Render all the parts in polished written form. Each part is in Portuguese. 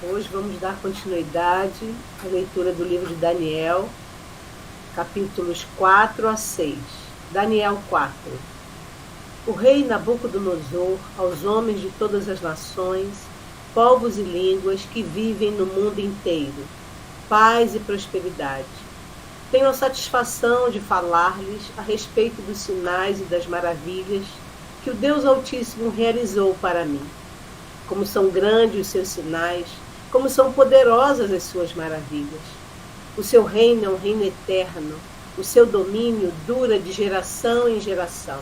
Hoje vamos dar continuidade à leitura do livro de Daniel, capítulos 4 a 6. Daniel 4. O rei Nabucodonosor, aos homens de todas as nações, povos e línguas que vivem no mundo inteiro, paz e prosperidade. Tenho a satisfação de falar-lhes a respeito dos sinais e das maravilhas que o Deus Altíssimo realizou para mim. Como são grandes os seus sinais, como são poderosas as suas maravilhas. O seu reino é um reino eterno, o seu domínio dura de geração em geração.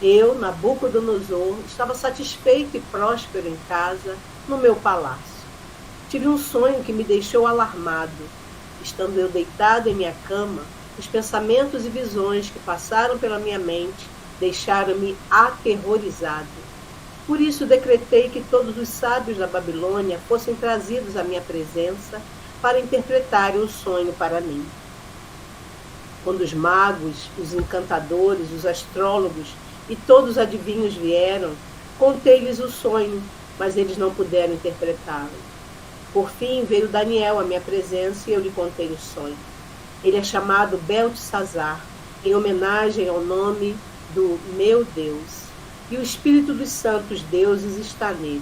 Eu, Nabucodonosor, estava satisfeito e próspero em casa, no meu palácio. Tive um sonho que me deixou alarmado. Estando eu deitado em minha cama, os pensamentos e visões que passaram pela minha mente deixaram-me aterrorizado. Por isso decretei que todos os sábios da Babilônia fossem trazidos à minha presença para interpretarem o sonho para mim. Quando os magos, os encantadores, os astrólogos e todos os adivinhos vieram, contei-lhes o sonho, mas eles não puderam interpretá-lo. Por fim veio Daniel à minha presença e eu lhe contei o sonho. Ele é chamado Beltesazar, em homenagem ao nome do meu Deus. E o espírito dos santos deuses está nele.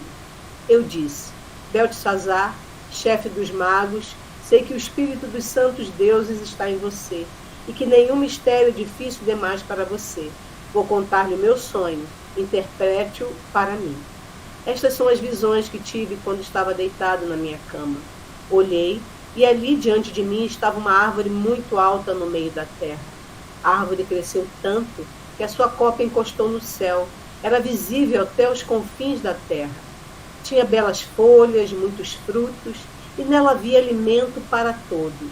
Eu disse: Beltesazar, chefe dos magos, sei que o espírito dos santos deuses está em você, e que nenhum mistério é difícil demais para você. Vou contar-lhe o meu sonho, interprete-o para mim. Estas são as visões que tive quando estava deitado na minha cama. Olhei, e ali diante de mim estava uma árvore muito alta no meio da terra. A árvore cresceu tanto que a sua copa encostou no céu. Era visível até os confins da terra. Tinha belas folhas, muitos frutos, e nela havia alimento para todos.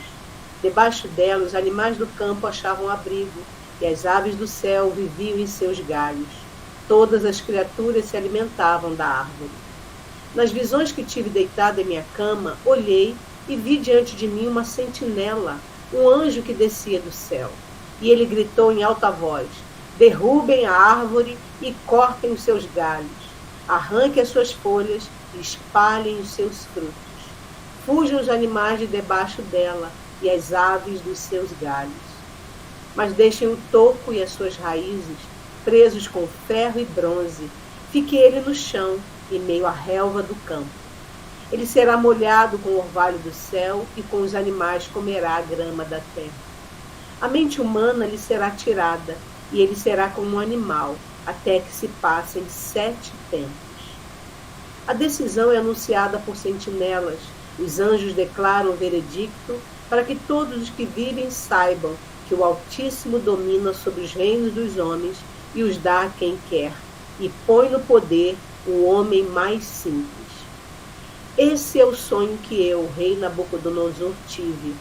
Debaixo dela, os animais do campo achavam abrigo, e as aves do céu viviam em seus galhos. Todas as criaturas se alimentavam da árvore. Nas visões que tive deitado em minha cama, olhei e vi diante de mim uma sentinela, um anjo que descia do céu. E ele gritou em alta voz: derrubem a árvore e cortem os seus galhos. Arranquem as suas folhas e espalhem os seus frutos. Fujam os animais de debaixo dela e as aves dos seus galhos. Mas deixem o toco e as suas raízes presos com ferro e bronze. Fique ele no chão, em meio à relva do campo. Ele será molhado com o orvalho do céu e com os animais comerá a grama da terra. A mente humana lhe será tirada, e ele será como um animal, até que se passem 7 tempos. A decisão é anunciada por sentinelas. Os anjos declaram o veredicto para que todos os que vivem saibam que o Altíssimo domina sobre os reinos dos homens e os dá a quem quer, e põe no poder o homem mais simples. Esse é o sonho que eu, rei Nabucodonosor, tive.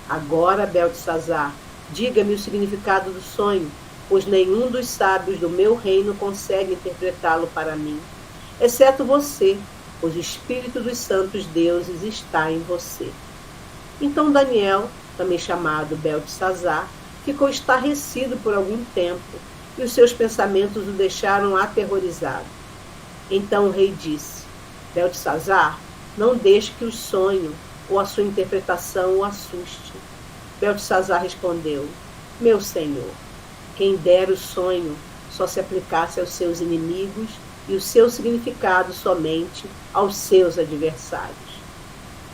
Agora, Beltesazar, diga-me o significado do sonho, pois nenhum dos sábios do meu reino consegue interpretá-lo para mim, exceto você, pois o espírito dos santos deuses está em você. Então Daniel, também chamado Beltesazar, ficou estarrecido por algum tempo, e os seus pensamentos o deixaram aterrorizado. Então o rei disse: Beltesazar, não deixe que o sonho ou a sua interpretação o assuste. Beltesazar respondeu: meu senhor, quem dera o sonho só se aplicasse aos seus inimigos e o seu significado somente aos seus adversários.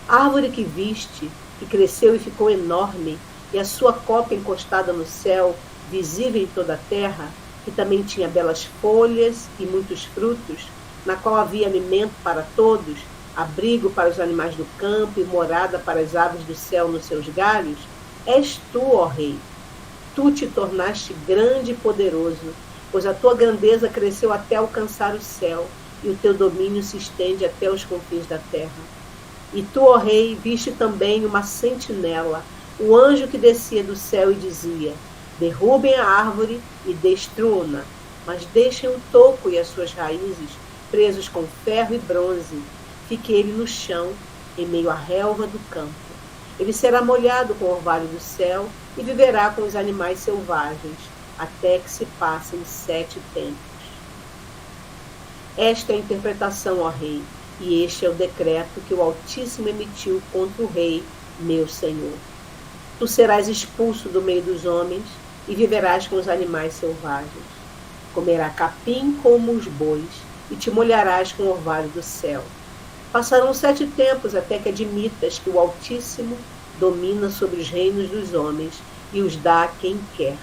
A árvore que viste, que cresceu e ficou enorme, e a sua copa encostada no céu, visível em toda a terra, que também tinha belas folhas e muitos frutos, na qual havia alimento para todos, abrigo para os animais do campo e morada para as aves do céu nos seus galhos, és tu, ó rei. Tu te tornaste grande e poderoso, pois a tua grandeza cresceu até alcançar o céu, e o teu domínio se estende até os confins da terra. E tu, ó rei, viste também uma sentinela, o anjo que descia do céu e dizia: derrubem a árvore e destruam-na, mas deixem o toco e as suas raízes presos com ferro e bronze. Fique ele no chão, em meio à relva do campo. Ele será molhado com o orvalho do céu e viverá com os animais selvagens, até que se passem 7 tempos. Esta é a interpretação, ó rei, e este é o decreto que o Altíssimo emitiu contra o rei, meu senhor. Tu serás expulso do meio dos homens e viverás com os animais selvagens. Comerá capim como os bois e te molharás com o orvalho do céu. Passarão 7 tempos até que admitas que o Altíssimo domina sobre os reinos dos homens e os dá a quem quer.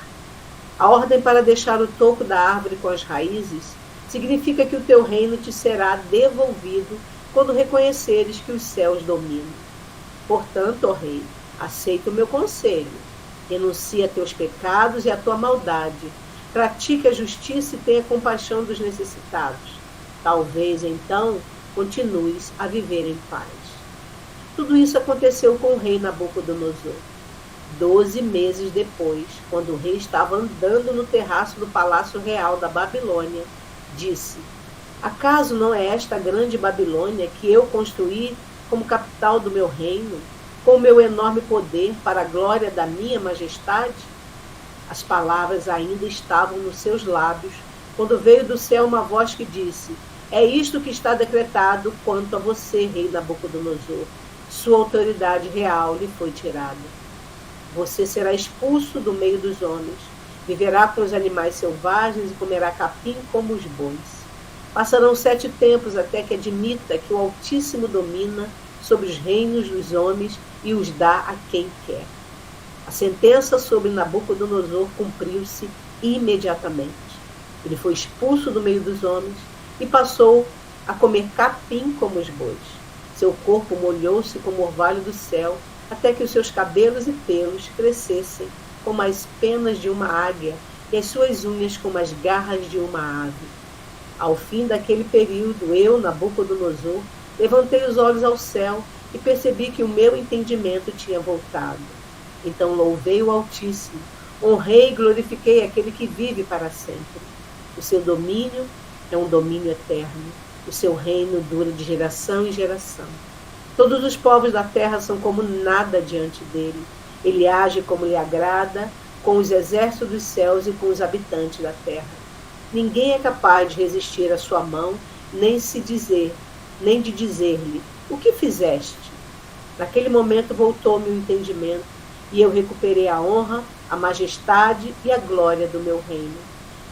A ordem para deixar o toco da árvore com as raízes significa que o teu reino te será devolvido quando reconheceres que os céus dominam. Portanto, ó rei, aceita o meu conselho. Renuncia a teus pecados e a tua maldade. Pratique a justiça e tenha compaixão dos necessitados. Talvez, então, continues a viver em paz. Tudo isso aconteceu com o rei Nabucodonosor. 12 meses depois, quando o rei estava andando no terraço do palácio real da Babilônia, disse: acaso não é esta a grande Babilônia que eu construí como capital do meu reino, com o meu enorme poder para a glória da minha majestade? As palavras ainda estavam nos seus lábios, quando veio do céu uma voz que disse: é isto que está decretado quanto a você, rei Nabucodonosor. Sua autoridade real lhe foi tirada. Você será expulso do meio dos homens, viverá com os animais selvagens e comerá capim como os bois. Passarão 7 tempos até que admita que o Altíssimo domina sobre os reinos dos homens e os dá a quem quer. A sentença sobre Nabucodonosor cumpriu-se imediatamente. Ele foi expulso do meio dos homens e passou a comer capim como os bois. Seu corpo molhou-se como o orvalho do céu, até que os seus cabelos e pelos crescessem como as penas de uma águia e as suas unhas como as garras de uma ave. Ao fim daquele período, eu, Nabucodonosor, levantei os olhos ao céu e percebi que o meu entendimento tinha voltado. Então louvei o Altíssimo, honrei e glorifiquei aquele que vive para sempre. O seu domínio é um domínio eterno, o seu reino dura de geração em geração. Todos os povos da terra são como nada diante dele. Ele age como lhe agrada, com os exércitos dos céus e com os habitantes da terra. Ninguém é capaz de resistir à sua mão, nem de dizer-lhe: o que fizeste? Naquele momento voltou-me o entendimento, e eu recuperei a honra, a majestade e a glória do meu reino.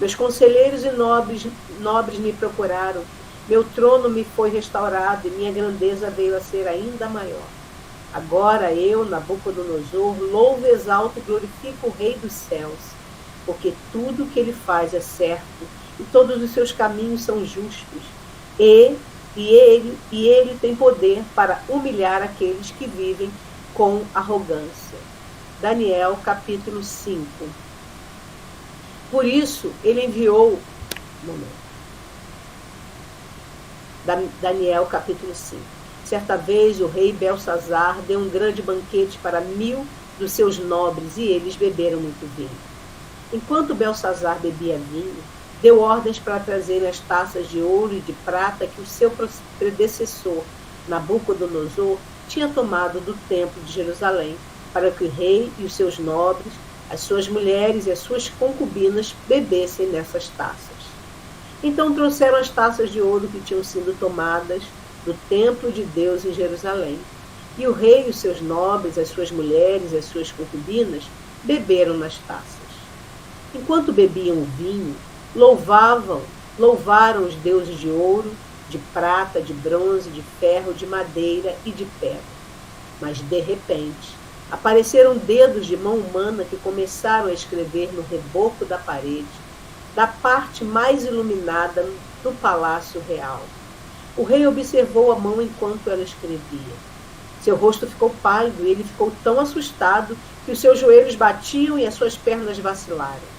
Meus conselheiros e nobres me procuraram, meu trono me foi restaurado e minha grandeza veio a ser ainda maior. Agora eu, Nabucodonosor, louvo, exalto e glorifico o Rei dos céus, porque tudo o que ele faz é certo e todos os seus caminhos são justos. E ele tem poder para humilhar aqueles que vivem com arrogância. Daniel, capítulo 5. Por isso, ele enviou... Daniel, capítulo 5. Certa vez, o rei Belsazar deu um grande banquete para 1000 dos seus nobres, e eles beberam muito vinho. Enquanto Belsazar bebia vinho, deu ordens para trazerem as taças de ouro e de prata que o seu predecessor, Nabucodonosor, tinha tomado do templo de Jerusalém, para que o rei e os seus nobres, as suas mulheres e as suas concubinas bebessem nessas taças. Então trouxeram as taças de ouro que tinham sido tomadas do templo de Deus em Jerusalém. E o rei e os seus nobres, as suas mulheres e as suas concubinas beberam nas taças. Enquanto bebiam o vinho, louvaram os deuses de ouro, de prata, de bronze, de ferro, de madeira e de pedra. Mas, de repente, apareceram dedos de mão humana que começaram a escrever no reboco da parede, da parte mais iluminada do palácio real. O rei observou a mão enquanto ela escrevia. Seu rosto ficou pálido e ele ficou tão assustado que os seus joelhos batiam e as suas pernas vacilaram.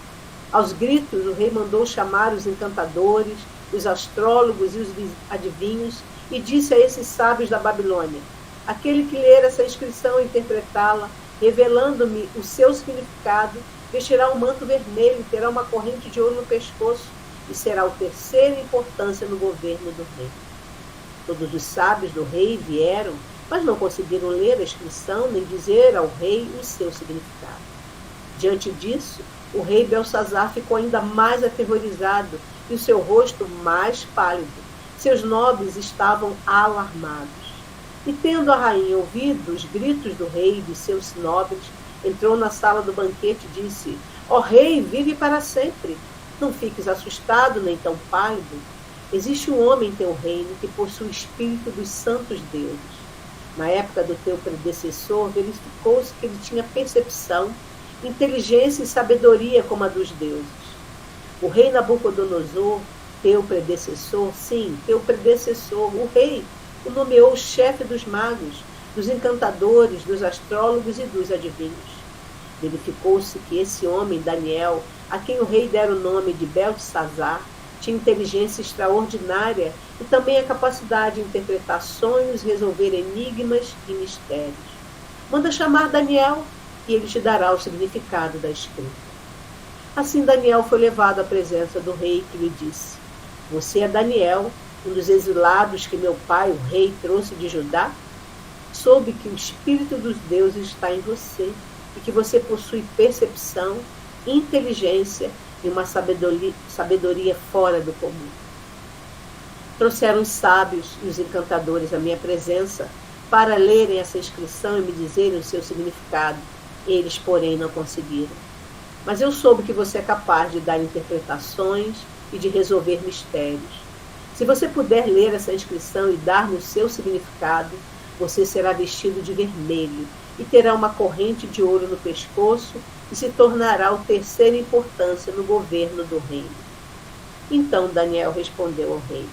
Aos gritos, o rei mandou chamar os encantadores, os astrólogos e os adivinhos e disse a esses sábios da Babilônia: aquele que ler essa inscrição e interpretá-la, revelando-me o seu significado, vestirá um manto vermelho e terá uma corrente de ouro no pescoço e será o terceiro em importância no governo do rei. Todos os sábios do rei vieram, mas não conseguiram ler a inscrição nem dizer ao rei o seu significado. Diante disso, o rei Belsazar ficou ainda mais aterrorizado e o seu rosto mais pálido. Seus nobres estavam alarmados. E tendo a rainha ouvido os gritos do rei e de seus nobres, entrou na sala do banquete e disse: Ó rei, vive para sempre. Não fiques assustado nem tão pálido. Existe um homem em teu reino que possui o espírito dos santos deuses. Na época do teu predecessor, verificou-se que ele tinha percepção, inteligência e sabedoria como a dos deuses. O rei Nabucodonosor, teu predecessor, sim, teu predecessor, o rei, o nomeou chefe dos magos, dos encantadores, dos astrólogos e dos adivinhos. Verificou-se que esse homem, Daniel, a quem o rei dera o nome de Beltesazar, tinha inteligência extraordinária e também a capacidade de interpretar sonhos, resolver enigmas e mistérios. Manda chamar Daniel e ele te dará o significado da escrita. Assim Daniel foi levado à presença do rei, que lhe disse: Você é Daniel, um dos exilados que meu pai, o rei, trouxe de Judá? Soube que o espírito dos deuses está em você e que você possui percepção, inteligência e uma sabedoria fora do comum. Trouxeram os sábios e os encantadores à minha presença para lerem essa inscrição e me dizerem o seu significado. Eles, porém, não conseguiram. Mas eu soube que você é capaz de dar interpretações e de resolver mistérios. Se você puder ler essa inscrição e dar-me o seu significado, você será vestido de vermelho e terá uma corrente de ouro no pescoço e se tornará o terceiro em importância no governo do reino. Então Daniel respondeu ao rei: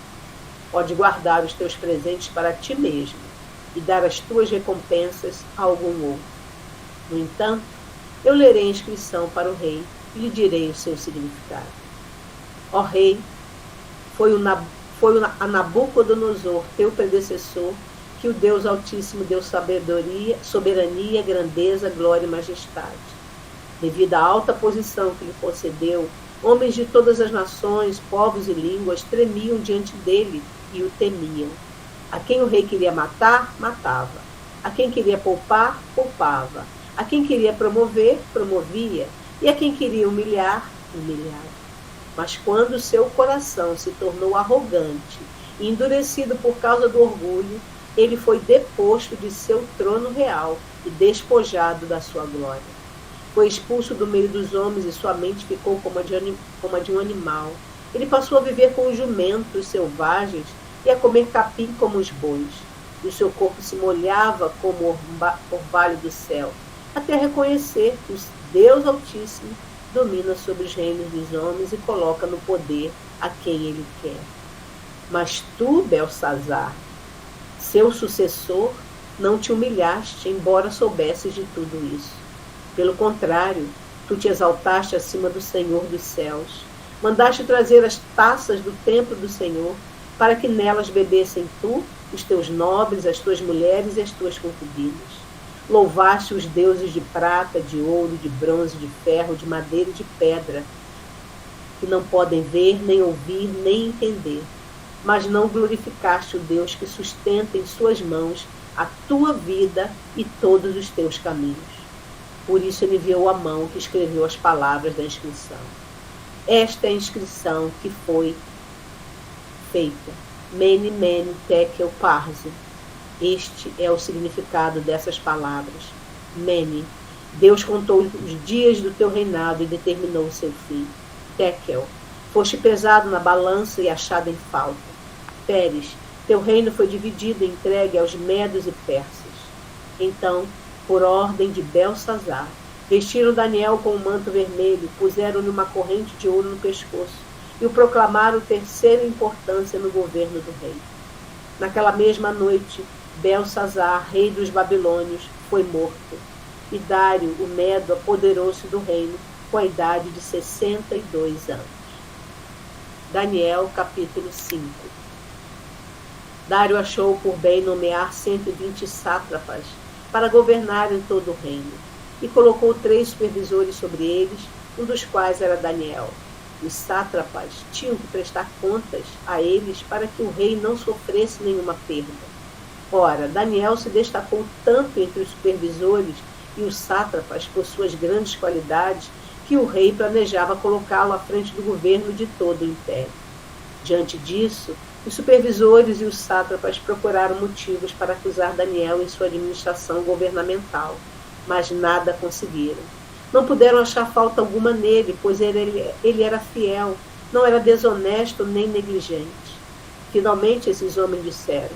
Pode guardar os teus presentes para ti mesmo e dar as tuas recompensas a algum outro. No entanto, eu lerei a inscrição para o rei e lhe direi o seu significado. Ó rei, foi a Nabucodonosor, teu predecessor, que o Deus Altíssimo deu sabedoria, soberania, grandeza, glória e majestade. Devido à alta posição que lhe concedeu, homens de todas as nações, povos e línguas tremiam diante dele e o temiam. A quem o rei queria matar, matava. A quem queria poupar, poupava. A quem queria promover, promovia. E a quem queria humilhar, humilhava. Mas quando seu coração se tornou arrogante e endurecido por causa do orgulho, ele foi deposto de seu trono real e despojado da sua glória. Foi expulso do meio dos homens e sua mente ficou como a de um animal. Ele passou a viver com os jumentos selvagens e a comer capim como os bois. E o seu corpo se molhava como o orvalho do céu, até reconhecer que o Deus Altíssimo domina sobre os reinos dos homens e coloca no poder a quem ele quer. Mas tu, Beltesazar, seu sucessor, não te humilhaste, embora soubesses de tudo isso. Pelo contrário, tu te exaltaste acima do Senhor dos céus. Mandaste trazer as taças do templo do Senhor, para que nelas bebessem tu, os teus nobres, as tuas mulheres e as tuas concubinas. Louvaste os deuses de prata, de ouro, de bronze, de ferro, de madeira e de pedra, que não podem ver, nem ouvir, nem entender. Mas não glorificaste o Deus que sustenta em suas mãos a tua vida e todos os teus caminhos. Por isso ele enviou a mão que escreveu as palavras da inscrição. Esta é a inscrição que foi feita. Mene, mene, tekel, parsin. Este é o significado dessas palavras. Mene, Deus contou os dias do teu reinado e determinou o seu fim. Tekel, foste pesado na balança e achado em falta. Peres, teu reino foi dividido e entregue aos medos e persas. Então, por ordem de Beltesazar, vestiram Daniel com um manto vermelho, puseram-lhe uma corrente de ouro no pescoço e o proclamaram terceira importância no governo do rei. Naquela mesma noite, Beltesazar, rei dos babilônios, foi morto, e Dário, o Medo, apoderou-se do reino com a idade de 62 anos. Daniel, capítulo 5. Dário achou por bem nomear 120 sátrapas para governar em todo o reino, e colocou 3 supervisores sobre eles, um dos quais era Daniel. Os sátrapas tinham que prestar contas a eles para que o rei não sofresse nenhuma perda. Ora, Daniel se destacou tanto entre os supervisores e os sátrapas por suas grandes qualidades que o rei planejava colocá-lo à frente do governo de todo o império. Diante disso, Os supervisores e os sátrapas procuraram motivos para acusar Daniel em sua administração governamental, mas nada conseguiram. Não puderam achar falta alguma nele, pois ele era fiel, não era desonesto nem negligente. Finalmente, esses homens disseram: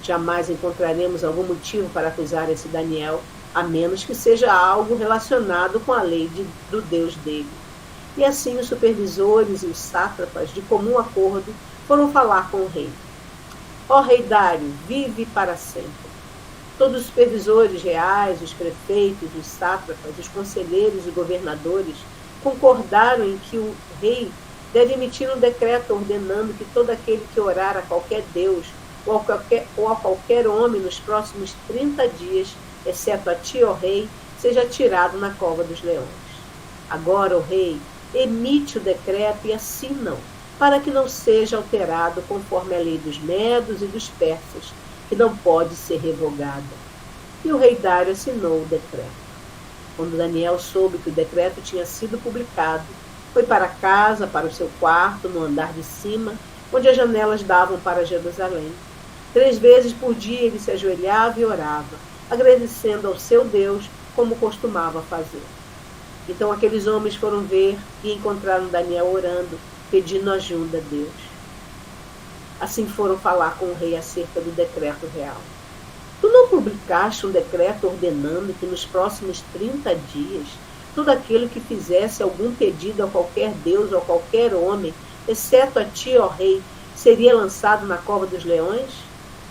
jamais encontraremos algum motivo para acusar esse Daniel, a menos que seja algo relacionado com a lei do Deus dele. E assim os supervisores e os sátrapas, de comum acordo, foram falar com o rei. Ó rei Dário, vive para sempre. Todos os supervisores reais, os prefeitos, os sátrapas, os conselheiros e governadores concordaram em que o rei deve emitir um decreto ordenando que todo aquele que orar a qualquer deus ou a qualquer homem nos próximos 30 dias, exceto a ti, ó rei, seja tirado na cova dos leões. Agora, ó rei, emite o decreto e assina-o, para que não seja alterado conforme a lei dos medos e dos persas, que não pode ser revogada. E o rei Dário assinou o decreto. Quando Daniel soube que o decreto tinha sido publicado, foi para casa, para o seu quarto, no andar de cima, onde as janelas davam para Jerusalém. 3 vezes por dia ele se ajoelhava e orava, agradecendo ao seu Deus, como costumava fazer. Então aqueles homens foram ver e encontraram Daniel orando, pedindo ajuda a Deus. Assim foram falar com o rei acerca do decreto real. Tu não publicaste um decreto ordenando que nos próximos 30 dias tudo aquilo que fizesse algum pedido a qualquer deus ou a qualquer homem, exceto a ti, ó rei, seria lançado na cova dos leões?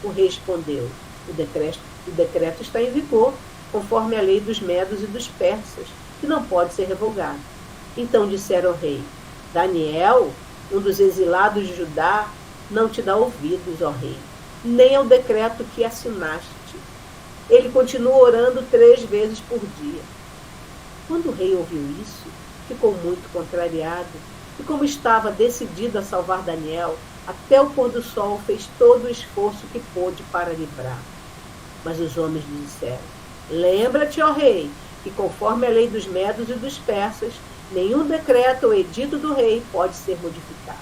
O rei respondeu: o decreto está em vigor, conforme a lei dos medos e dos persas, que não pode ser revogado. Então disseram ao rei: Daniel, um dos exilados de Judá, não te dá ouvidos, ó rei, nem ao decreto que assinaste. Ele continua orando 3 vezes por dia. Quando o rei ouviu isso, ficou muito contrariado, e como estava decidido a salvar Daniel, até o pôr do sol fez todo o esforço que pôde para livrar. Mas os homens lhe disseram: lembra-te, ó rei, que conforme a lei dos medos e dos persas, nenhum decreto ou edito do rei pode ser modificado.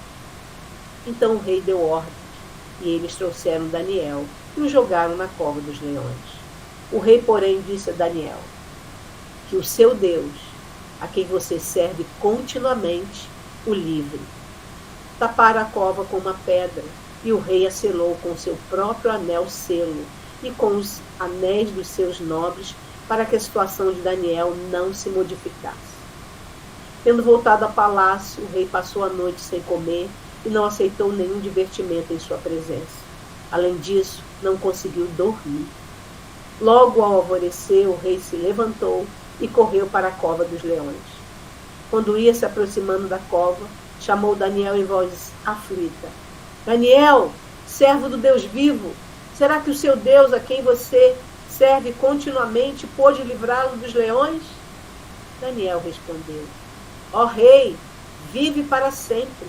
Então o rei deu ordens, e eles trouxeram Daniel e o jogaram na cova dos leões. O rei, porém, disse a Daniel: que o seu Deus, a quem você serve continuamente, o livre. Taparam a cova com uma pedra, e o rei a selou com seu próprio anel selo e com os anéis dos seus nobres, para que a situação de Daniel não se modificasse. Tendo voltado ao palácio, o rei passou a noite sem comer e não aceitou nenhum divertimento em sua presença. Além disso, não conseguiu dormir. Logo ao alvorecer, o rei se levantou e correu para a cova dos leões. Quando ia se aproximando da cova, chamou Daniel em voz aflita: Daniel, servo do Deus vivo, será que o seu Deus, a quem você serve continuamente, pôde livrá-lo dos leões? Daniel respondeu: ó rei, vive para sempre.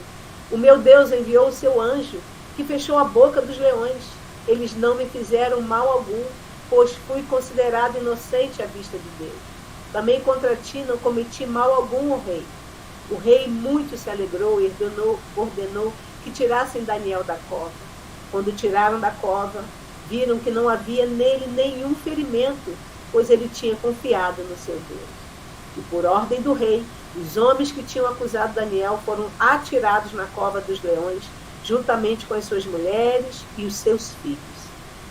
O meu Deus enviou o seu anjo, que fechou a boca dos leões. Eles não me fizeram mal algum, pois fui considerado inocente à vista de Deus. Também contra ti não cometi mal algum, ó rei. O rei muito se alegrou e ordenou que tirassem Daniel da cova. Quando tiraram da cova, viram que não havia nele nenhum ferimento, pois ele tinha confiado no seu Deus. E por ordem do rei, os homens que tinham acusado Daniel foram atirados na cova dos leões, juntamente com as suas mulheres e os seus filhos.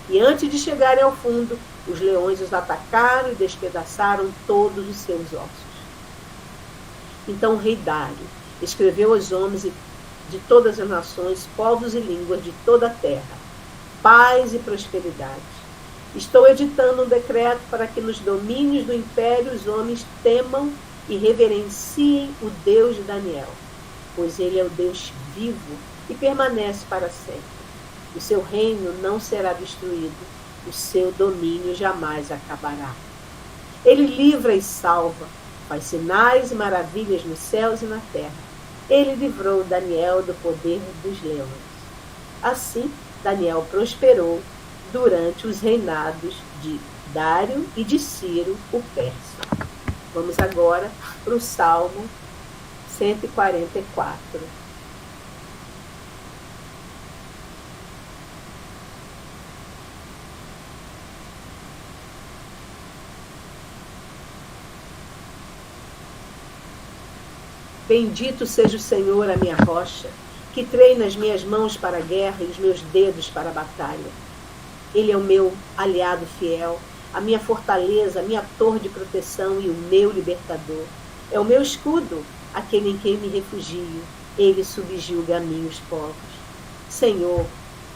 E antes de chegarem ao fundo, os leões os atacaram e despedaçaram todos os seus ossos. Então o rei Dário escreveu aos homens de todas as nações, povos e línguas de toda a terra: paz e prosperidade. Estou editando um decreto para que nos domínios do império os homens temam e reverenciem o Deus de Daniel, pois ele é o Deus vivo e permanece para sempre. O seu reino não será destruído, o seu domínio jamais acabará. Ele livra e salva, faz sinais e maravilhas nos céus e na terra. Ele livrou Daniel do poder dos leões. Assim, Daniel prosperou durante os reinados de Dário e de Ciro, o persa. Vamos agora para o Salmo 144. Bendito seja o Senhor, a minha rocha, que treina as minhas mãos para a guerra e os meus dedos para a batalha. Ele é o meu aliado fiel, a minha fortaleza, a minha torre de proteção e o meu libertador. É o meu escudo, aquele em quem me refugio. Ele subjuga a mim os povos. Senhor,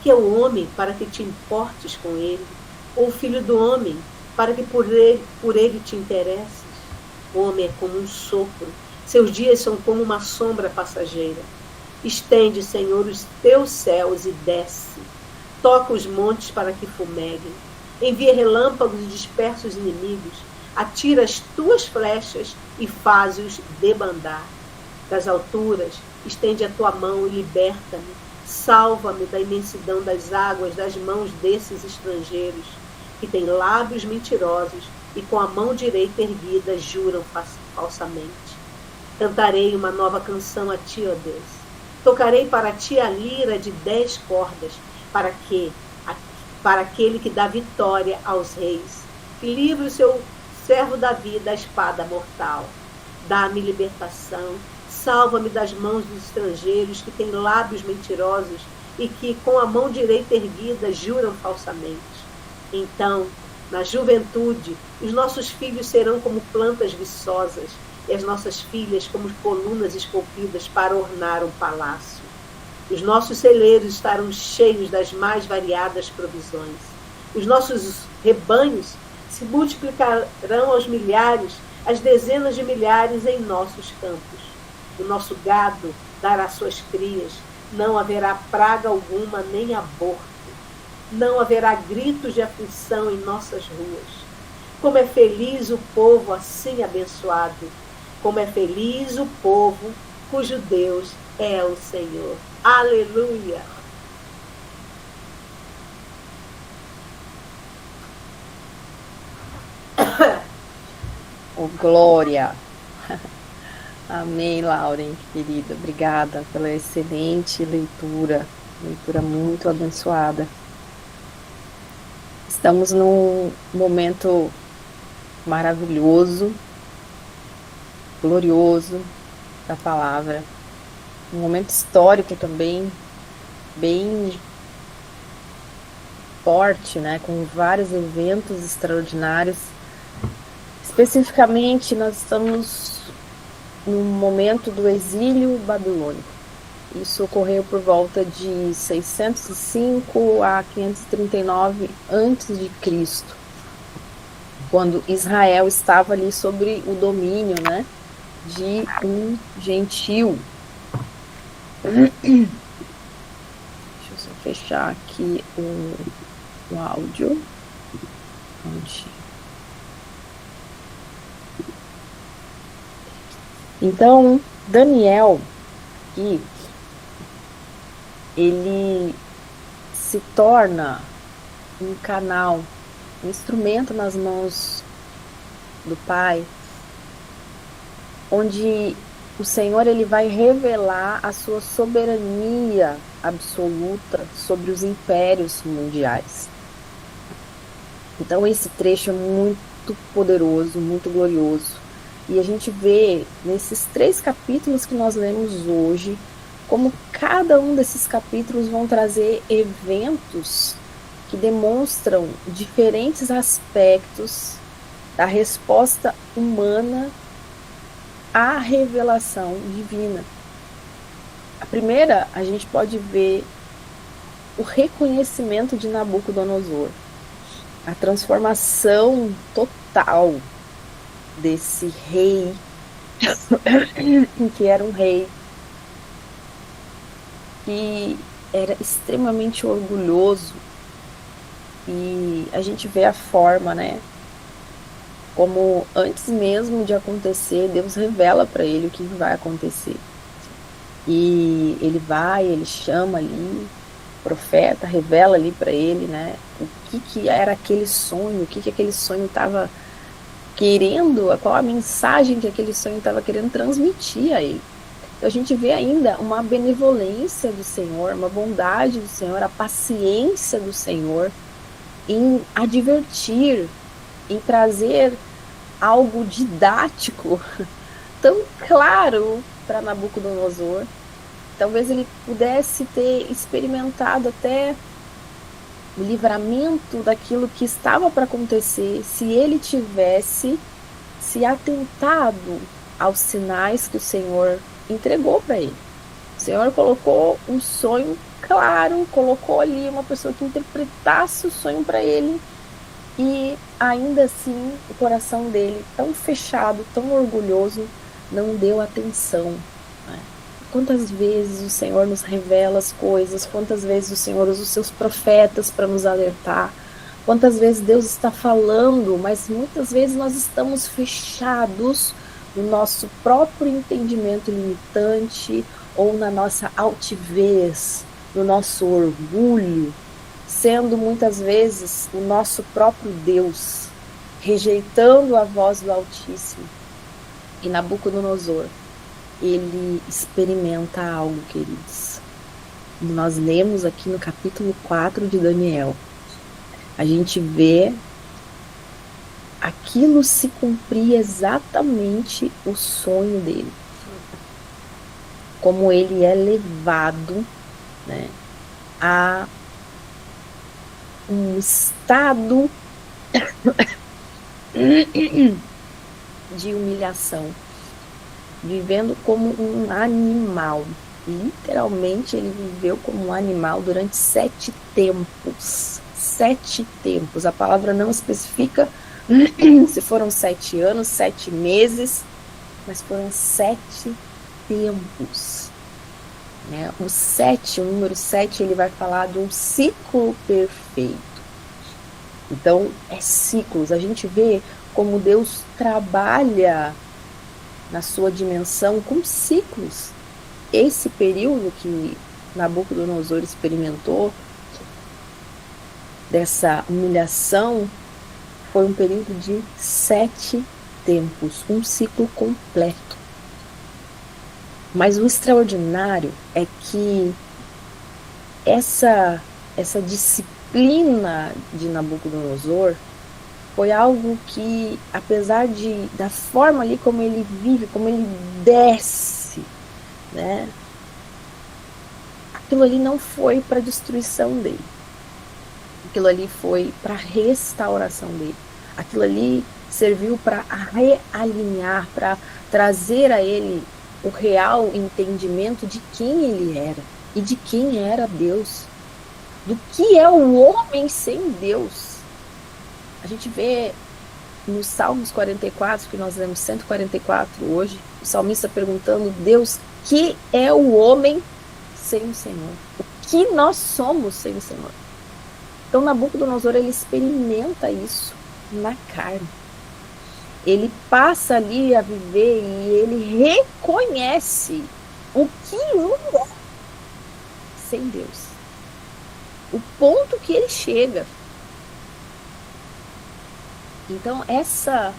que é o homem para que te importes com ele? Ou o filho do homem para que por ele te interesses? O homem é como um sopro, seus dias são como uma sombra passageira. Estende, Senhor, os teus céus e desce. Toca os montes para que fumeguem. Envia relâmpagos e dispersa os inimigos. Atira as tuas flechas e faz-os debandar. Das alturas, estende a tua mão e liberta-me. Salva-me da imensidão das águas, das mãos desses estrangeiros, que têm lábios mentirosos e com a mão direita erguida juram falsamente. Cantarei uma nova canção a ti, ó Deus. Tocarei para ti a lira de 10 cordas, para aquele que dá vitória aos reis, que livra o seu servo Davi da espada mortal. Dá-me libertação, salva-me das mãos dos estrangeiros que têm lábios mentirosos e que, com a mão direita erguida, juram falsamente. Então, na juventude, os nossos filhos serão como plantas viçosas e as nossas filhas como colunas esculpidas para ornar um palácio. Os nossos celeiros estarão cheios das mais variadas provisões. Os nossos rebanhos se multiplicarão aos milhares, às dezenas de milhares em nossos campos. O nosso gado dará suas crias, não haverá praga alguma nem aborto. Não haverá gritos de aflição em nossas ruas. Como é feliz o povo assim abençoado. Como é feliz o povo cujo Deus é o Senhor. Aleluia! Oh, glória! Amém, Lauren, querida. Obrigada pela excelente leitura. Leitura muito abençoada. Estamos num momento maravilhoso, glorioso da palavra. Um momento histórico também, bem forte, né? Com vários eventos extraordinários. Especificamente, nós estamos no momento do exílio babilônico. Isso ocorreu por volta de 605 a 539 a.C., quando Israel estava ali sobre o domínio, né, de um gentil. Deixa eu só fechar aqui o áudio. Então, Daniel, aqui, ele se torna um canal, um instrumento nas mãos do Pai, onde o Senhor ele vai revelar a sua soberania absoluta sobre os impérios mundiais. Então esse trecho é muito poderoso, muito glorioso. E a gente vê nesses 3 capítulos que nós lemos hoje, como cada um desses capítulos vão trazer eventos que demonstram diferentes aspectos da resposta humana à revelação divina. A primeira, a gente pode ver o reconhecimento de Nabucodonosor, a transformação total desse rei, que era um rei que era extremamente orgulhoso, e a gente vê a forma, né, como antes mesmo de acontecer, Deus revela para ele o que vai acontecer. E ele chama ali o profeta, revela ali para ele, né, o que era aquele sonho, o que aquele sonho estava querendo, qual a mensagem que aquele sonho estava querendo transmitir a ele. Então a gente vê ainda uma benevolência do Senhor, uma bondade do Senhor, a paciência do Senhor em advertir, em trazer algo didático, tão claro, para Nabucodonosor. Talvez ele pudesse ter experimentado até o livramento daquilo que estava para acontecer se ele tivesse se atentado aos sinais que o Senhor entregou para ele. O Senhor colocou um sonho claro, colocou ali uma pessoa que interpretasse o sonho para ele, e ainda assim o coração dele, tão fechado, tão orgulhoso, não deu atenção, né? Quantas vezes o Senhor nos revela as coisas, quantas vezes o Senhor usa os seus profetas para nos alertar, quantas vezes Deus está falando, mas muitas vezes nós estamos fechados no nosso próprio entendimento limitante ou na nossa altivez, no nosso orgulho, sendo muitas vezes o nosso próprio Deus, rejeitando a voz do Altíssimo. E Nabucodonosor, ele experimenta algo, queridos. Nós lemos aqui no capítulo 4 de Daniel, a gente vê aquilo se cumprir exatamente o sonho dele. Como ele é levado, né, a um estado de humilhação, vivendo como um animal. Literalmente, ele viveu como um animal durante 7 tempos. 7 tempos. A palavra não especifica se foram 7 anos, 7 meses, mas foram 7 tempos. Né? O número 7, ele vai falar de um ciclo perfeito. Então, é ciclos. A gente vê como Deus trabalha na sua dimensão com ciclos. Esse período que Nabucodonosor experimentou, dessa humilhação, foi um período de 7 tempos, um ciclo completo. Mas o extraordinário é que essa disciplina de Nabucodonosor foi algo que, apesar da forma ali como ele vive, como ele desce, né? Aquilo ali não foi para a destruição dele. Aquilo ali foi para a restauração dele. Aquilo ali serviu para realinhar, para trazer a ele o real entendimento de quem ele era e de quem era Deus, do que é o homem sem Deus. A gente vê nos Salmos 44, que nós lemos 144 hoje, o salmista perguntando: Deus, que é o homem sem o Senhor? O que nós somos sem o Senhor? Então Nabucodonosor, ele experimenta isso na carne. Ele passa ali a viver e ele reconhece o que ele é sem Deus. O ponto que ele chega. Então, essa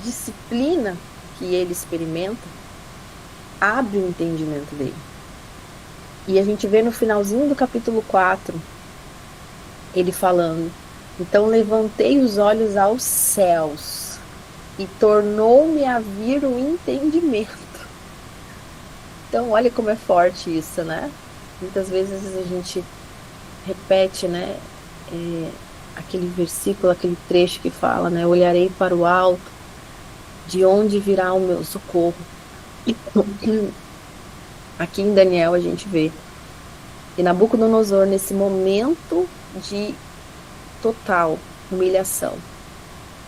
disciplina que ele experimenta abre o entendimento dele. E a gente vê no finalzinho do capítulo 4, ele falando: então levantei os olhos aos céus e tornou-me a vir o entendimento. Então, olha como é forte isso, né? Muitas vezes a gente repete, né? Aquele versículo, aquele trecho que fala, né? Olharei para o alto, de onde virá o meu socorro. Aqui em Daniel a gente vê que Nabucodonosor, nesse momento de total humilhação,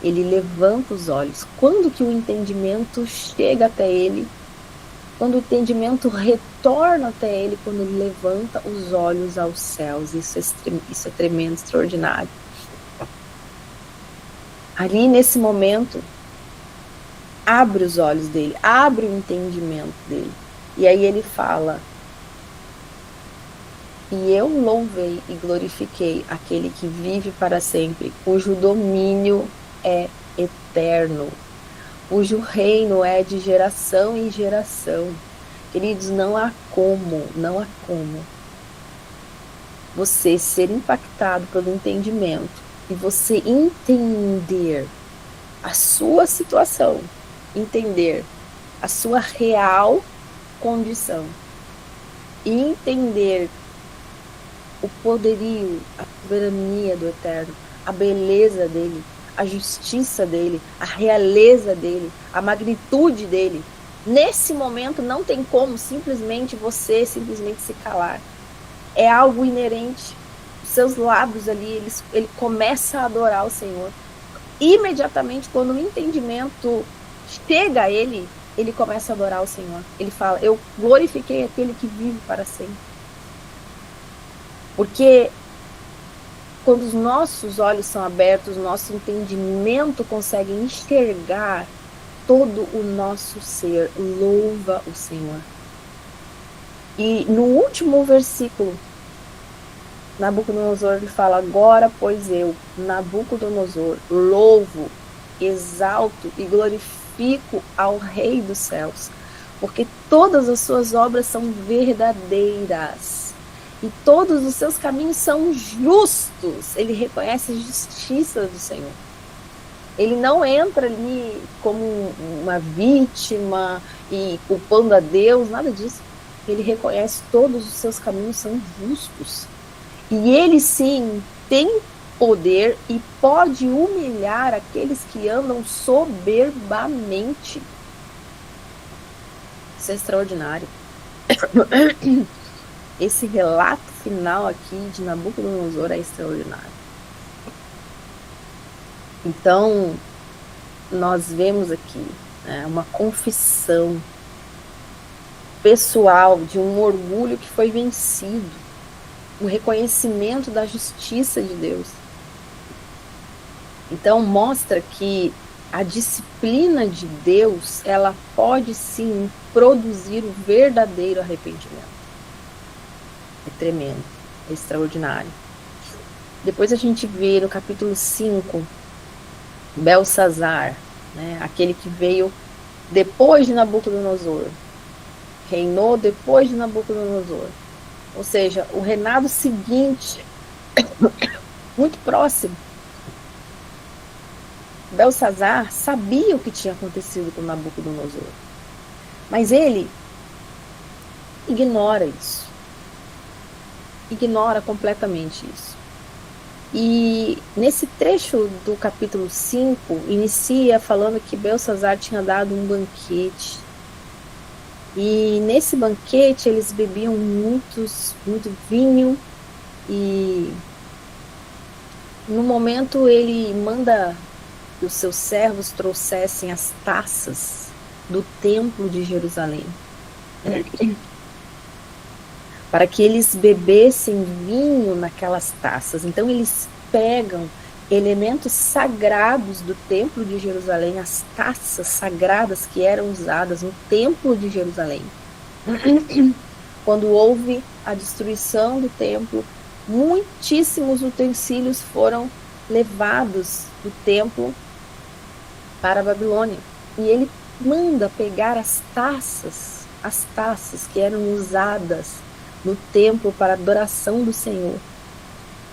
ele levanta os olhos. Quando que o entendimento chega até ele? Quando o entendimento retorna até ele, quando ele levanta os olhos aos céus. Isso é tremendo, extraordinário. Ali nesse momento, abre os olhos dele, abre o entendimento dele. E aí ele fala: e eu louvei e glorifiquei aquele que vive para sempre, cujo domínio é eterno, cujo reino é de geração em geração. Queridos, não há como você ser impactado pelo entendimento e você entender a sua situação, entender a sua real condição e entender o poderio, a soberania do Eterno, a beleza dele, a justiça dele, a realeza dele, a magnitude dele. Nesse momento não tem como você simplesmente se calar. É algo inerente. Os seus lábios ali, ele começa a adorar o Senhor. Imediatamente, quando o entendimento chega a ele começa a adorar o Senhor. Ele fala, eu glorifiquei aquele que vive para sempre. Porque quando os nossos olhos são abertos, nosso entendimento consegue enxergar todo o nosso ser, louva o Senhor. E no último versículo, Nabucodonosor ele fala, agora, pois eu, Nabucodonosor, louvo, exalto e glorifico ao Rei dos céus, porque todas as suas obras são verdadeiras e todos os seus caminhos são justos. Ele reconhece a justiça do Senhor. Ele não entra ali como uma vítima e culpando a Deus, nada disso. Ele reconhece todos os seus caminhos são justos. E ele sim tem poder e pode humilhar aqueles que andam soberbamente. Isso é extraordinário. Esse relato final aqui de Nabucodonosor é extraordinário. Então, nós vemos aqui uma confissão pessoal de um orgulho que foi vencido, o reconhecimento da justiça de Deus. Então, mostra que a disciplina de Deus, ela pode sim produzir o verdadeiro arrependimento. É tremendo, é extraordinário. Depois a gente vê no capítulo 5, Belsazar, aquele que veio depois de Nabucodonosor, reinou depois de Nabucodonosor. Ou seja, o reinado seguinte, muito próximo. Belsazar sabia o que tinha acontecido com Nabucodonosor, mas ele ignora isso. Ignora completamente isso. E nesse trecho do capítulo 5, inicia falando que Belsazar tinha dado um banquete. E nesse banquete eles bebiam muito vinho. E no momento ele manda que os seus servos trouxessem as taças do templo de Jerusalém, para que eles bebessem vinho naquelas taças. Então eles pegam elementos sagrados do templo de Jerusalém, as taças sagradas que eram usadas no templo de Jerusalém. Quando houve a destruição do templo, muitíssimos utensílios foram levados do templo para a Babilônia. E ele manda pegar as taças que eram usadas no templo para a adoração do Senhor.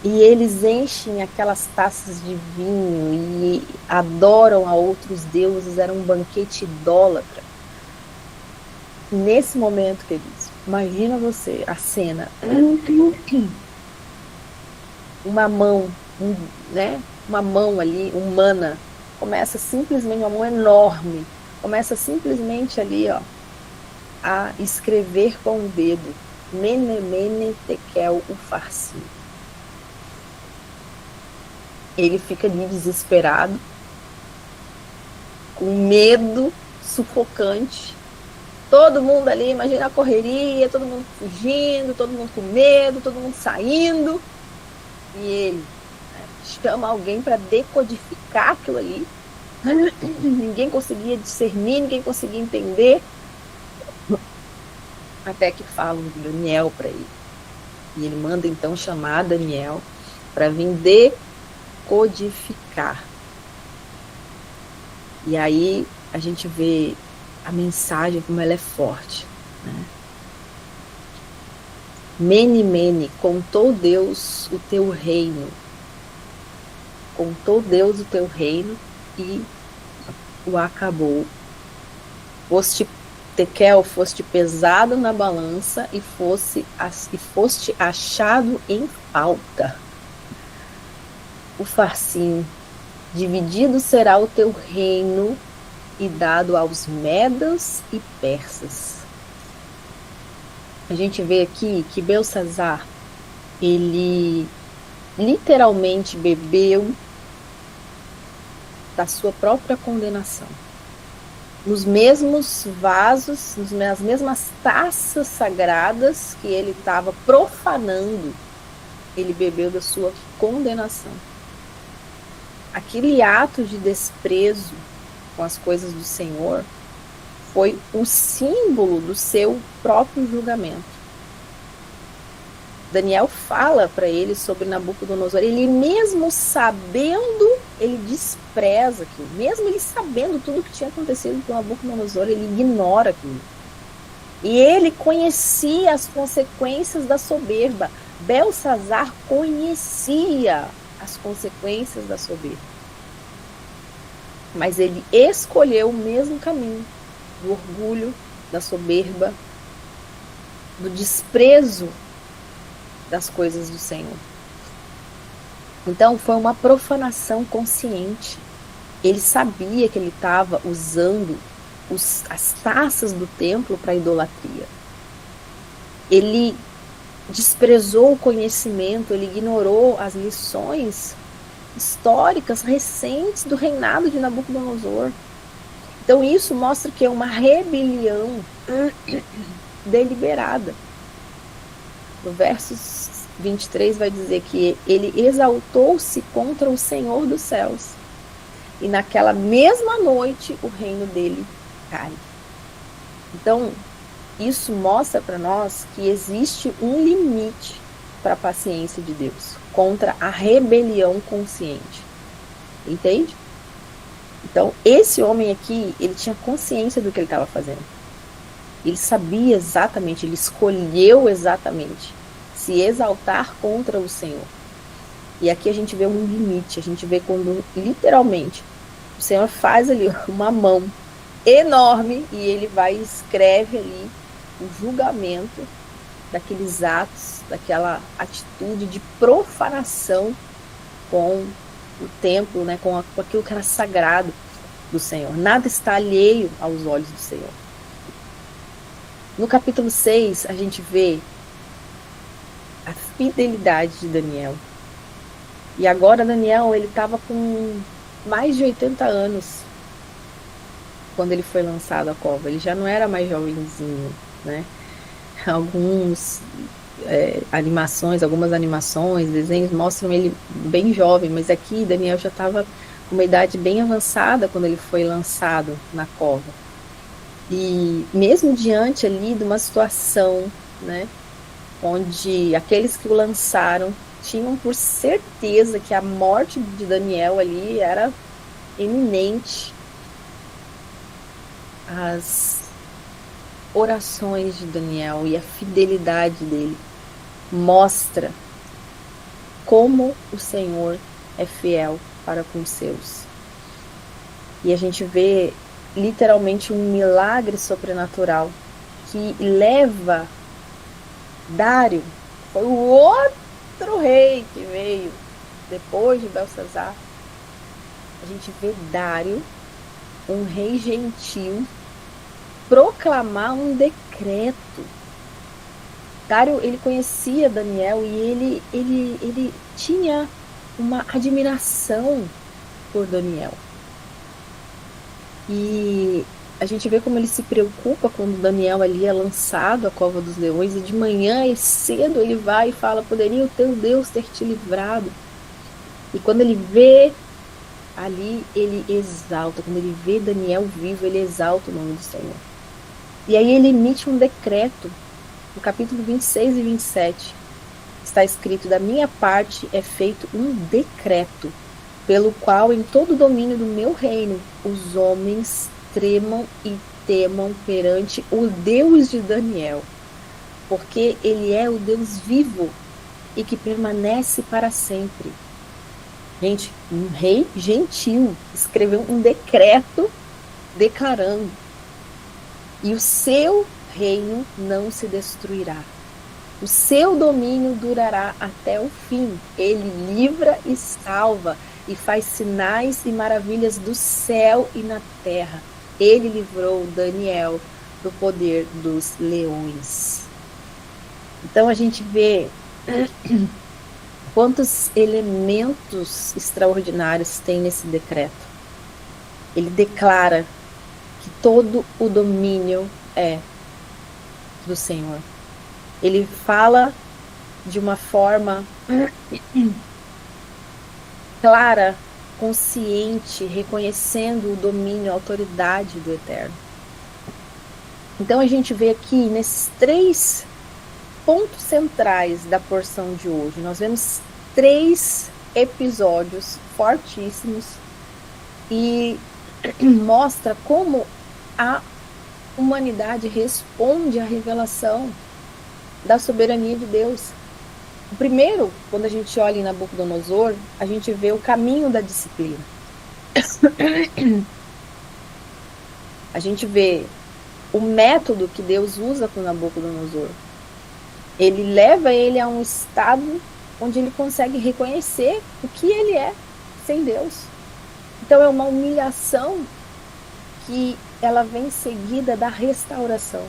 E eles enchem aquelas taças de vinho e adoram a outros deuses, era um banquete idólatra. Nesse momento, queridos, imagina você a cena. Uma mão, uma mão ali, humana, começa simplesmente, uma mão enorme, começa simplesmente ali, a escrever com o dedo, Mene, Mene, Tekel, Ufarsin. Ele fica ali desesperado, com medo sufocante. Todo mundo ali, imagina a correria, todo mundo fugindo, todo mundo com medo, todo mundo saindo. E ele chama alguém para decodificar aquilo ali. Ninguém conseguia discernir, ninguém conseguia entender. Até que falam de Daniel para ele. E ele manda então chamar Daniel para vir decodificar. E aí a gente vê a mensagem como ela é forte. Mene, Mene, contou Deus o teu reino. Contou Deus o teu reino e o acabou. Foste Tekel, foste pesado na balança e foste achado em falta. O farcinho, dividido será o teu reino e dado aos medos e persas. A gente vê aqui que Belsazar, ele literalmente bebeu da sua própria condenação. Nos mesmos vasos, nas mesmas taças sagradas que ele estava profanando, ele bebeu da sua condenação. Aquele ato de desprezo com as coisas do Senhor foi o símbolo do seu próprio julgamento. Daniel fala para ele sobre Nabucodonosor. Ele mesmo sabendo, ele despreza aquilo. Mesmo ele sabendo tudo o que tinha acontecido com Nabucodonosor, ele ignora aquilo. E ele conhecia as consequências da soberba. Belsazar conhecia as consequências da soberba. Mas ele escolheu o mesmo caminho do orgulho, da soberba, do desprezo das coisas do Senhor. Então foi uma profanação consciente. Ele sabia que ele estava usando as taças do templo para idolatria. Ele desprezou o conhecimento, ele ignorou as lições históricas recentes do reinado de Nabucodonosor. Então isso mostra que é uma rebelião deliberada. No verso 23 vai dizer que ele exaltou-se contra o Senhor dos céus. E naquela mesma noite o reino dele cai. Então, isso mostra para nós que existe um limite para a paciência de Deus contra a rebelião consciente. Entende? Então, esse homem aqui, ele tinha consciência do que ele estava fazendo. Ele sabia exatamente, ele escolheu exatamente se exaltar contra o Senhor. E aqui a gente vê um limite, a gente vê quando literalmente o Senhor faz ali uma mão enorme e ele vai e escreve ali o julgamento daqueles atos, daquela atitude de profanação com o templo, né, com aquilo que era sagrado do Senhor. Nada está alheio aos olhos do Senhor. No capítulo 6, a gente vê a fidelidade de Daniel. E agora Daniel, ele estava com mais de 80 anos quando ele foi lançado à cova. Ele já não era mais jovenzinho, né? Algumas animações, desenhos mostram ele bem jovem, mas aqui Daniel já estava com uma idade bem avançada quando ele foi lançado na cova. E mesmo diante ali de uma situação, né, onde aqueles que o lançaram tinham por certeza que a morte de Daniel ali era iminente, as orações de Daniel e a fidelidade dele mostra como o Senhor é fiel para com os seus. E a gente vê literalmente um milagre sobrenatural que leva Dário, foi o outro rei que veio depois de Belsazar. A gente vê Dário, um rei gentil, proclamar um decreto. Dário, ele conhecia Daniel e ele tinha uma admiração por Daniel. E a gente vê como ele se preocupa quando Daniel ali é lançado à cova dos leões, e de manhã e cedo ele vai e fala: poderia o teu Deus ter te livrado? E quando ele vê ali, ele exalta. Quando ele vê Daniel vivo, ele exalta o nome do Senhor. E aí ele emite um decreto. No capítulo 26 e 27 está escrito: da minha parte é feito um decreto, pelo qual em todo o domínio do meu reino os homens tremam e temam perante o Deus de Daniel, porque ele é o Deus vivo e que permanece para sempre. Gente, um rei gentil escreveu um decreto declarando e o seu reino não se destruirá. O seu domínio durará até o fim. Ele livra e salva e faz sinais e maravilhas do céu e na terra. Ele livrou Daniel do poder dos leões. Então a gente vê quantos elementos extraordinários tem nesse decreto. Ele declara que todo o domínio é do Senhor. Ele fala de uma forma clara, consciente, reconhecendo o domínio, a autoridade do Eterno. Então a gente vê aqui nesses 3 pontos centrais da porção de hoje, nós vemos 3 episódios fortíssimos e mostra como a humanidade responde à revelação da soberania de Deus. O primeiro, quando a gente olha em Nabucodonosor, a gente vê o caminho da disciplina. A gente vê o método que Deus usa com Nabucodonosor. Ele leva ele a um estado onde ele consegue reconhecer o que ele é sem Deus. Então é uma humilhação que ela vem seguida da restauração.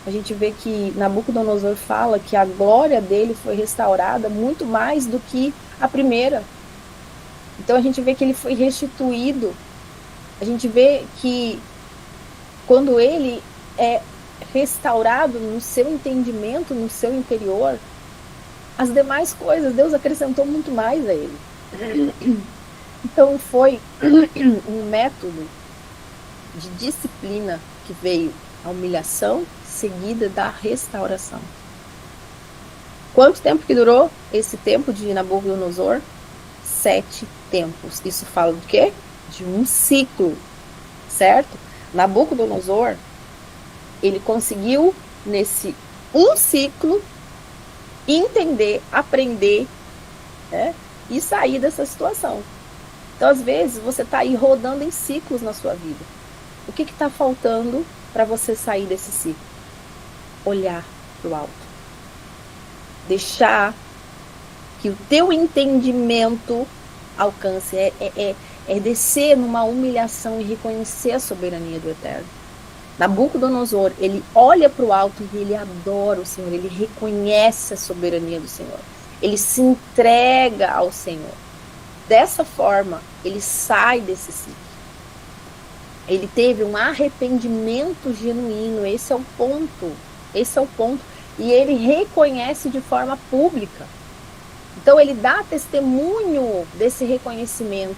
A gente vê que Nabucodonosor fala que a glória dele foi restaurada muito mais do que a primeira. Então a gente vê que ele foi restituído. A gente vê que quando ele é restaurado no seu entendimento, no seu interior, as demais coisas, Deus acrescentou muito mais a ele. Então foi um método de disciplina que veio a humilhação seguida da restauração. Quanto tempo que durou esse tempo de Nabucodonosor? 7 tempos. Isso fala do quê? De um ciclo, certo? Nabucodonosor, ele conseguiu, nesse um ciclo, entender, aprender, né, e sair dessa situação. Então, às vezes, você está aí rodando em ciclos na sua vida. O que está faltando para você sair desse ciclo? Olhar para o alto. Deixar que o teu entendimento alcance, é descer numa humilhação e reconhecer a soberania do Eterno. Nabucodonosor, ele olha para o alto e ele adora o Senhor, ele reconhece a soberania do Senhor, ele se entrega ao Senhor. Dessa forma, ele sai desse ciclo. Ele teve um arrependimento genuíno, esse é o ponto, e ele reconhece de forma pública. Então ele dá testemunho desse reconhecimento,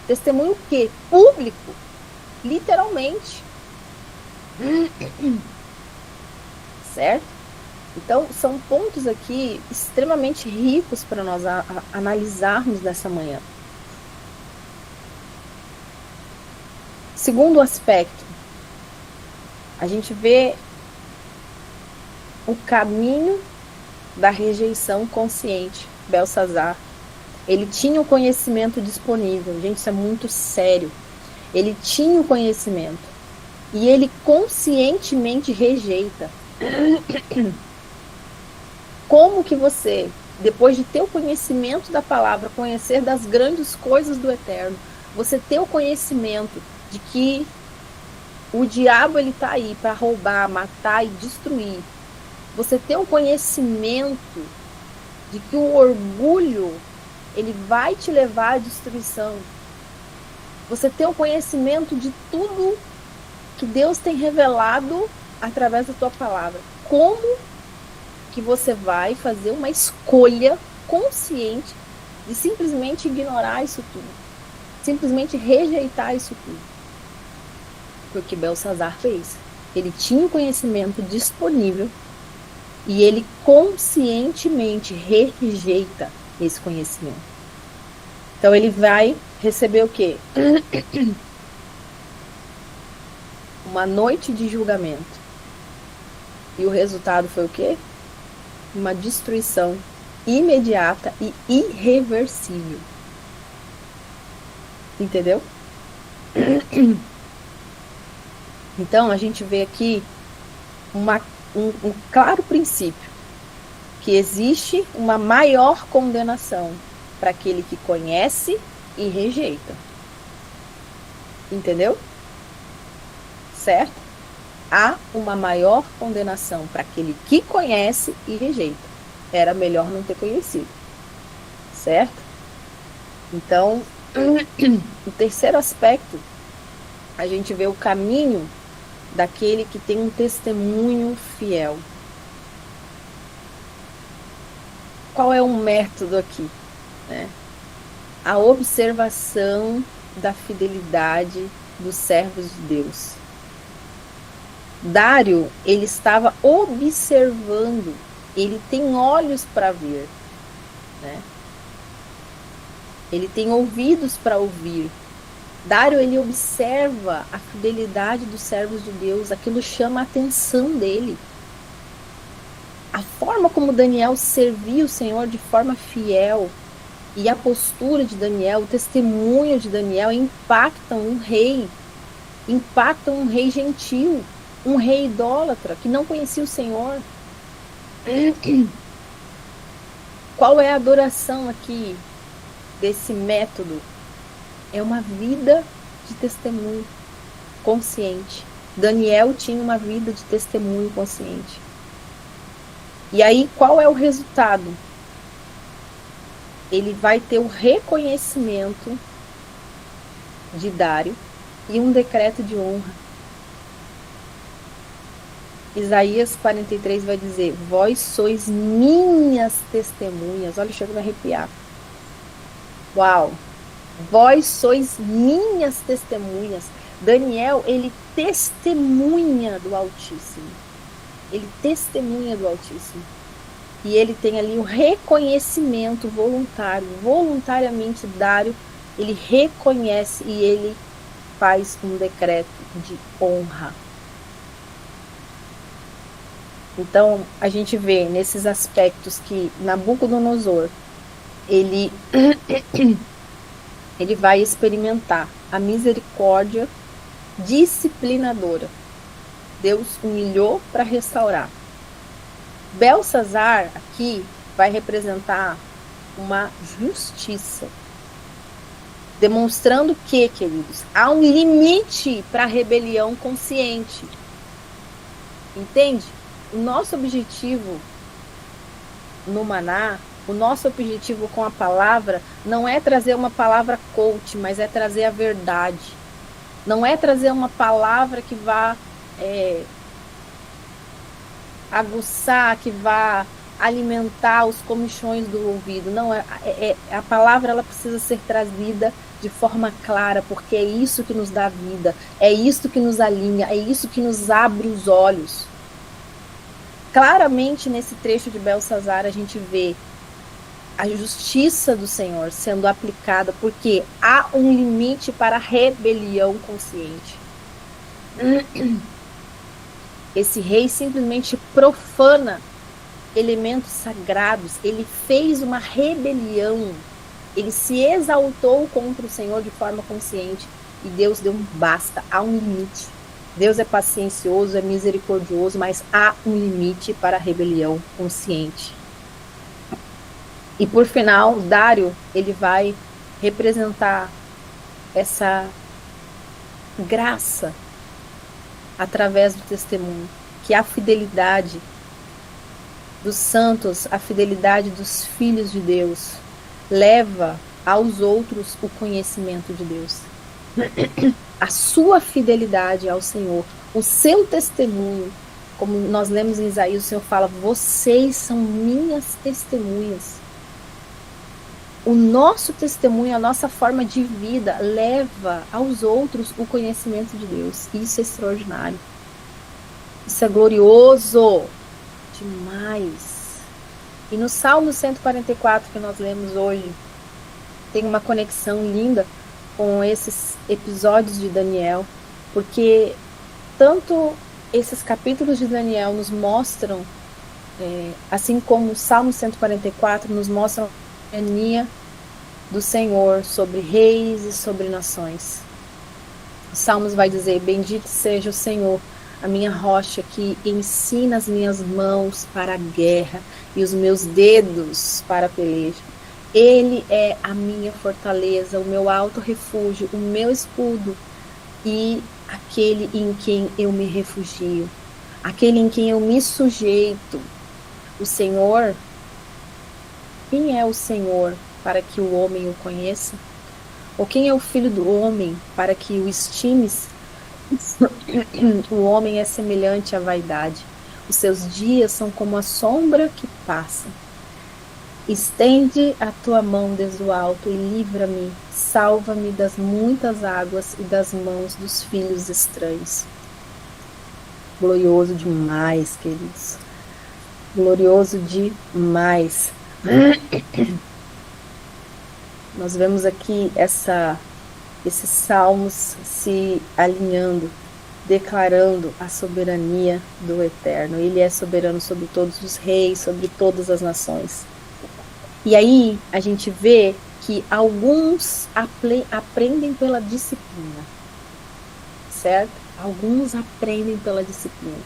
testemunho que? Público, literalmente. Certo? Então são pontos aqui extremamente ricos para nós analisarmos nessa manhã. Segundo aspecto, a gente vê o caminho da rejeição consciente. Belsazar, ele tinha o conhecimento disponível. Gente, isso é muito sério. Ele tinha o conhecimento e ele conscientemente rejeita. Como que você, depois de ter o conhecimento da palavra, conhecer das grandes coisas do Eterno, você ter o conhecimento de que o diabo ele está aí para roubar, matar e destruir, você ter o conhecimento de que o orgulho ele vai te levar à destruição, você ter o conhecimento de tudo que Deus tem revelado através da tua palavra, como que você vai fazer uma escolha consciente de simplesmente ignorar isso tudo, simplesmente rejeitar isso tudo? Foi o que Belsazar fez. Ele tinha o conhecimento disponível e ele conscientemente rejeita esse conhecimento. Então ele vai receber o quê? Uma noite de julgamento. E o resultado foi o quê? Uma destruição imediata e irreversível. Entendeu? Então, a gente vê aqui um claro princípio, que existe uma maior condenação para aquele que conhece e rejeita. Entendeu? Certo? Há uma maior condenação para aquele que conhece e rejeita. Era melhor não ter conhecido. Certo? Então, o terceiro aspecto, a gente vê o caminho daquele que tem um testemunho fiel. Qual é o método aqui? Né? A observação da fidelidade dos servos de Deus. Dário, ele estava observando, ele tem olhos para ver, né? Ele tem ouvidos para ouvir. Dário, ele observa a fidelidade dos servos de Deus, aquilo chama a atenção dele. A forma como Daniel serviu o Senhor de forma fiel e a postura de Daniel, o testemunho de Daniel impactam um rei gentil, um rei idólatra que não conhecia o Senhor. Qual é a adoração aqui desse método? É uma vida de testemunho consciente. Daniel tinha uma vida de testemunho consciente. E aí, qual é o resultado? Ele vai ter o reconhecimento de Dário e um decreto de honra. Isaías 43 vai dizer: vós sois minhas testemunhas. Olha, chega a me arrepiar. Uau! Vós sois minhas testemunhas. Daniel, ele testemunha do Altíssimo. Ele testemunha do Altíssimo. E ele tem ali o reconhecimento voluntário. Voluntariamente, Dário, ele reconhece e ele faz um decreto de honra. Então, a gente vê nesses aspectos que Nabucodonosor, ele vai experimentar a misericórdia disciplinadora. Deus humilhou para restaurar. Belsazar aqui vai representar uma justiça, demonstrando que, queridos, há um limite para a rebelião consciente. Entende? O nosso objetivo no Maná, o nosso objetivo com a palavra não é trazer uma palavra coach, mas é trazer a verdade. Não é trazer uma palavra que vá aguçar, que vá alimentar os comichões do ouvido. Não, a palavra ela precisa ser trazida de forma clara, porque é isso que nos dá vida, é isso que nos alinha, é isso que nos abre os olhos. Claramente nesse trecho de Belsazar a gente vê a justiça do Senhor sendo aplicada, porque há um limite para a rebelião consciente. Esse rei simplesmente profana elementos sagrados, ele fez uma rebelião, ele se exaltou contra o Senhor de forma consciente, e Deus deu um basta, há um limite. Deus é paciencioso, é misericordioso, mas há um limite para a rebelião consciente. E por final, Dário, ele vai representar essa graça através do testemunho, que a fidelidade dos santos, a fidelidade dos filhos de Deus, leva aos outros o conhecimento de Deus. A sua fidelidade ao Senhor, o seu testemunho, como nós lemos em Isaías, o Senhor fala: vocês são minhas testemunhas. O nosso testemunho, a nossa forma de vida leva aos outros o conhecimento de Deus. Isso é extraordinário. Isso é glorioso demais. E no Salmo 144 que nós lemos hoje, tem uma conexão linda com esses episódios de Daniel, porque tanto esses capítulos de Daniel nos mostram, assim como o Salmo 144 nos mostram a soberania do Senhor sobre reis e sobre nações. Os Salmos vai dizer: bendito seja o Senhor, a minha rocha, que ensina as minhas mãos para a guerra e os meus dedos para a peleja. Ele é a minha fortaleza, o meu alto refúgio, o meu escudo e aquele em quem eu me refugio, aquele em quem eu me sujeito. O Senhor, quem é o Senhor para que o homem o conheça? Ou quem é o filho do homem para que o estimes? O homem é semelhante à vaidade. Os seus dias são como a sombra que passa. Estende a tua mão desde o alto e livra-me, salva-me das muitas águas e das mãos dos filhos estranhos. Glorioso demais, queridos. Glorioso demais. Nós vemos aqui esses salmos se alinhando, declarando a soberania do Eterno. Ele é soberano sobre todos os reis, sobre todas as nações. E aí a gente vê que alguns aprendem pela disciplina, certo? Alguns aprendem pela disciplina.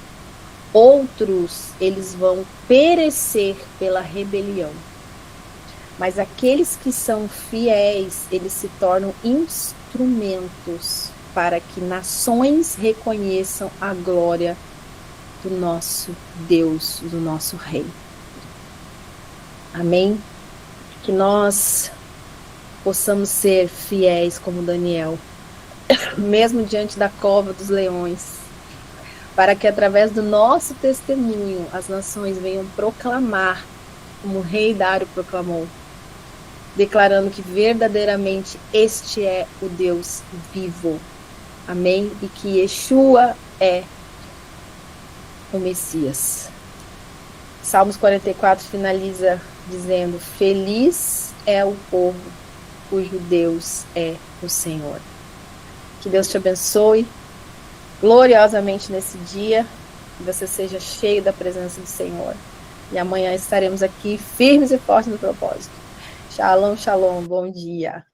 Outros, eles vão perecer pela rebelião. Mas aqueles que são fiéis, eles se tornam instrumentos para que nações reconheçam a glória do nosso Deus, do nosso Rei. Amém? Que nós possamos ser fiéis como Daniel, mesmo diante da cova dos leões, para que através do nosso testemunho as nações venham proclamar, como o rei Dário proclamou, declarando que verdadeiramente este é o Deus vivo. Amém? E que Yeshua é o Messias. Salmos 44 finaliza dizendo: feliz é o povo cujo Deus é o Senhor. Que Deus te abençoe gloriosamente nesse dia, que você seja cheio da presença do Senhor. E amanhã estaremos aqui firmes e fortes no propósito. Shalom, shalom, bom dia.